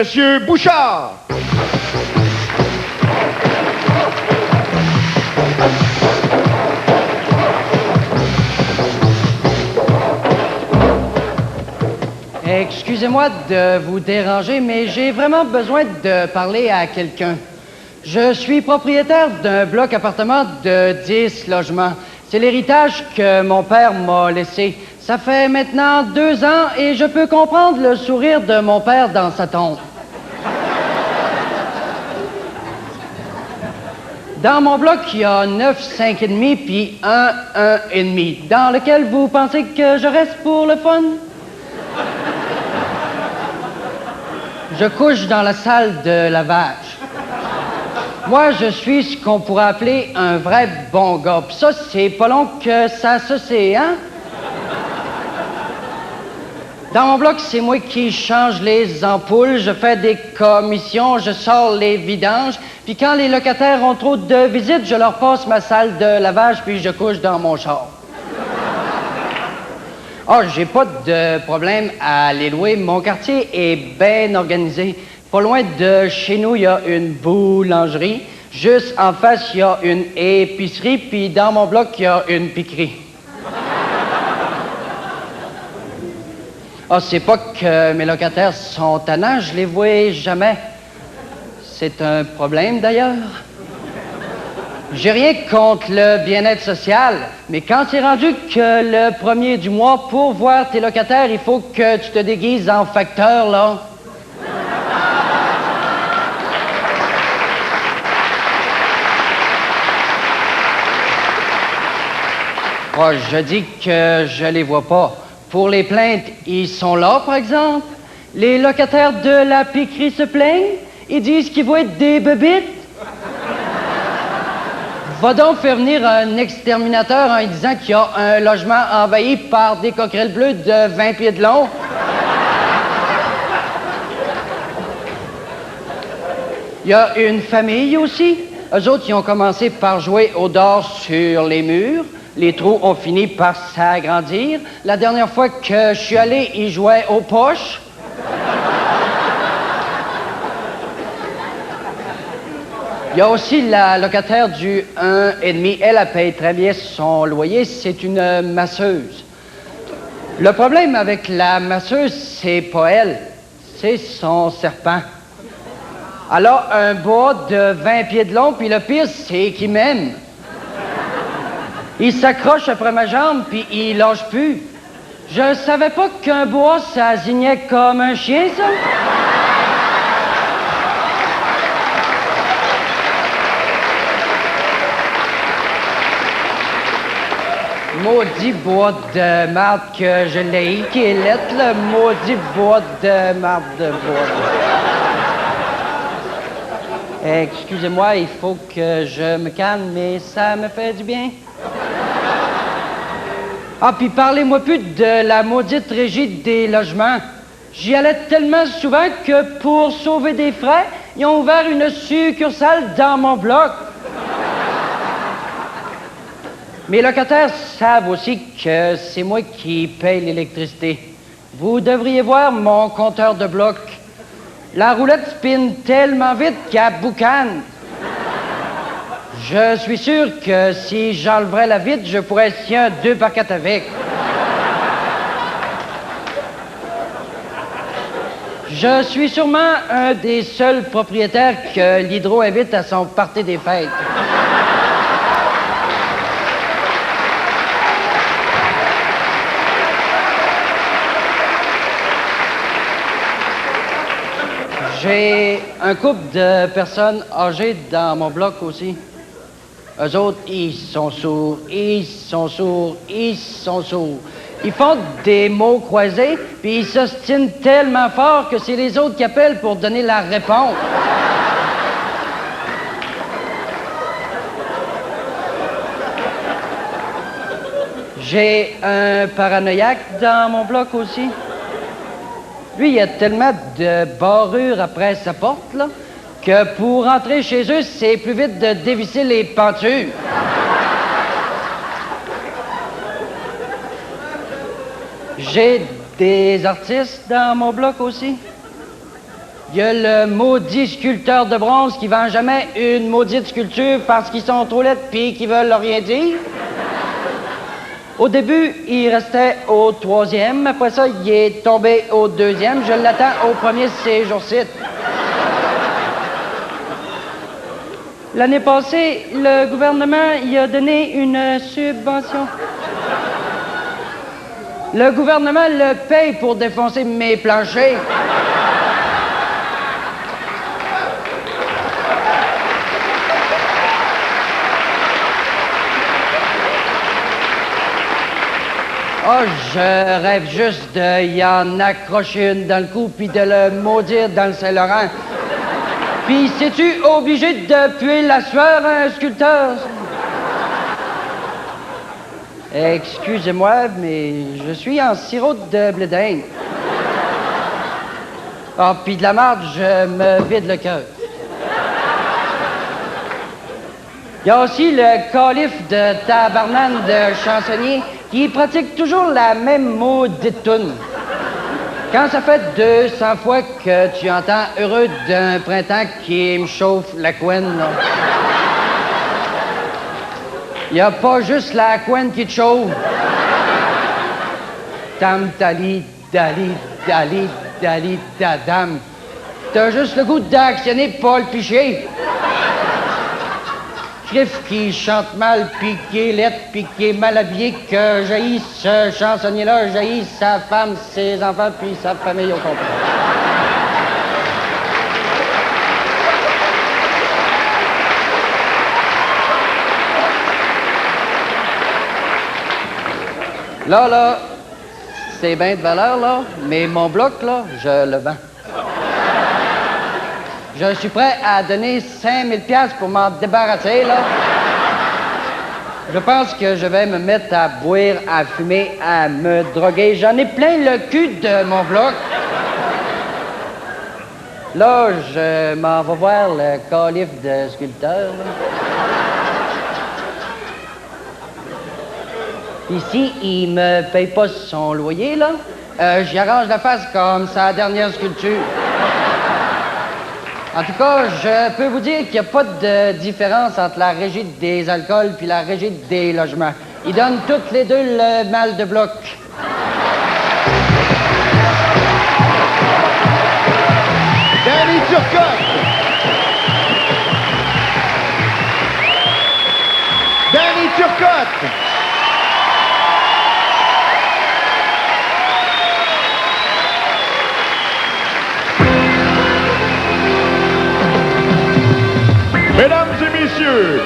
Monsieur Bouchard. Excusez-moi de vous déranger, mais j'ai vraiment besoin de parler à quelqu'un. Je suis propriétaire d'un bloc appartement de 10 logements. C'est l'héritage que mon père m'a laissé. Ça fait maintenant 2 ans et je peux comprendre le sourire de mon père dans sa tombe. Dans mon bloc, il y a 9 5,5 puis 1 1,5. Dans lequel vous pensez que je reste pour le fun? Je couche dans la salle de lavage. Moi, je suis ce qu'on pourrait appeler un vrai bon gars. Pis ça, c'est pas long que ça se sait, hein? Dans mon bloc, c'est moi qui change les ampoules, je fais des commissions, je sors les vidanges, puis quand les locataires ont trop de visites, je leur passe ma salle de lavage, puis je couche dans mon char. Ah, j'ai pas de problème à les louer. Mon quartier est bien organisé. Pas loin de chez nous, il y a une boulangerie. Juste en face, il y a une épicerie, puis dans mon bloc, il y a une piquerie. Ah, c'est pas que mes locataires sont tannants, je les vois jamais. C'est un problème, d'ailleurs. J'ai rien contre le bien-être social, mais quand c'est rendu que le 1er du mois, pour voir tes locataires, il faut que tu te déguises en facteur, là. Oh, je dis que je les vois pas. Pour les plaintes, ils sont là, par exemple. Les locataires de la piquerie se plaignent. Ils disent qu'ils voient des bébites. Va donc faire venir un exterminateur en disant qu'il y a un logement envahi par des coquerelles bleues de 20 pieds de long. Il y a une famille aussi. Eux autres, ils ont commencé par jouer au dard sur les murs. Les trous ont fini par s'agrandir. La dernière fois que je suis allé, ils jouaient aux poches. Il y a aussi la locataire du 1,5. Elle paye très bien son loyer. C'est une masseuse. Le problème avec la masseuse, c'est pas elle. C'est son serpent. Elle a un bois de 20 pieds de long, puis le pire, c'est qu'il m'aime. Il s'accroche après ma jambe, puis il lâche plus. Je savais pas qu'un bois, ça zignait comme un chien, ça. Maudit bois de marde que je l'ai, qui est lettre, le maudit bois de marde de bois. Excusez-moi, il faut que je me calme, mais ça me fait du bien. Ah, puis parlez-moi plus de la maudite régie des logements. J'y allais tellement souvent que pour sauver des frais, ils ont ouvert une succursale dans mon bloc. Mes locataires savent aussi que c'est moi qui paye l'électricité. Vous devriez voir mon compteur de bloc. La roulette spinne tellement vite qu'elle boucane. Je suis sûr que si j'enlèverais la vitre, je pourrais scier un 2x4 avec. Je suis sûrement un des seuls propriétaires que l'Hydro invite à son party des fêtes. J'ai un couple de personnes âgées dans mon bloc aussi. Eux autres, ils sont sourds, ils sont sourds, ils sont sourds. Ils font des mots croisés, puis ils s'ostinent tellement fort que c'est les autres qui appellent pour donner la réponse. J'ai un paranoïaque dans mon bloc aussi. Lui, il y a tellement de barrures après sa porte, là, que pour rentrer chez eux, c'est plus vite de dévisser les pentures. J'ai des artistes dans mon bloc aussi. Il y a le maudit sculpteur de bronze qui vend jamais une maudite sculpture parce qu'ils sont trop laids pis qu'ils veulent rien dire. Au début, il restait au 3e. Après ça, il est tombé au 2e. Je l'attends au premier ces jours-ci. L'année passée, le gouvernement y a donné une subvention. Le gouvernement le paye pour défoncer mes planchers. Oh, je rêve juste de y en accrocher une dans le cou puis de le maudire dans le Saint-Laurent. Puis, sais-tu obligé de puer la sueur à un sculpteur? Excusez-moi, mais je suis en sirop de blé d'Inde. Ah, puis de la marde, je me vide le cœur. Il y a aussi le calife de tabarnane de chansonnier qui pratique toujours la même maudite toune. Quand ça fait 200 fois que tu entends « Heureux d'un printemps qui me chauffe la couenne », là. Il n'y a pas juste la couenne qui te chauffe. Tam tali, dali, dali, dali, dadam. T'as juste le goût d'actionner Paul Piché. Crif qui chante mal, puis qui est laide, puis qui est mal habillé, que jaillit ce chansonnier-là, jaillit sa femme, ses enfants, puis sa famille au complet. Là, c'est bien de valeur, là, mais mon bloc, là, je le vends. Je suis prêt à donner 5000 piastres pour m'en débarrasser, là. Je pense que je vais me mettre à boire, à fumer, à me droguer. J'en ai plein le cul de mon bloc. Là, je m'en vais voir le calife de sculpteur, là. Ici, il me paye pas son loyer, là. J'y arrange la face comme sa dernière sculpture. En tout cas, je peux vous dire qu'il n'y a pas de différence entre la régie des alcools puis la régie des logements. Ils donnent toutes les deux le mal de bloc. Danny Turcotte! Danny Turcotte! Mesdames et messieurs,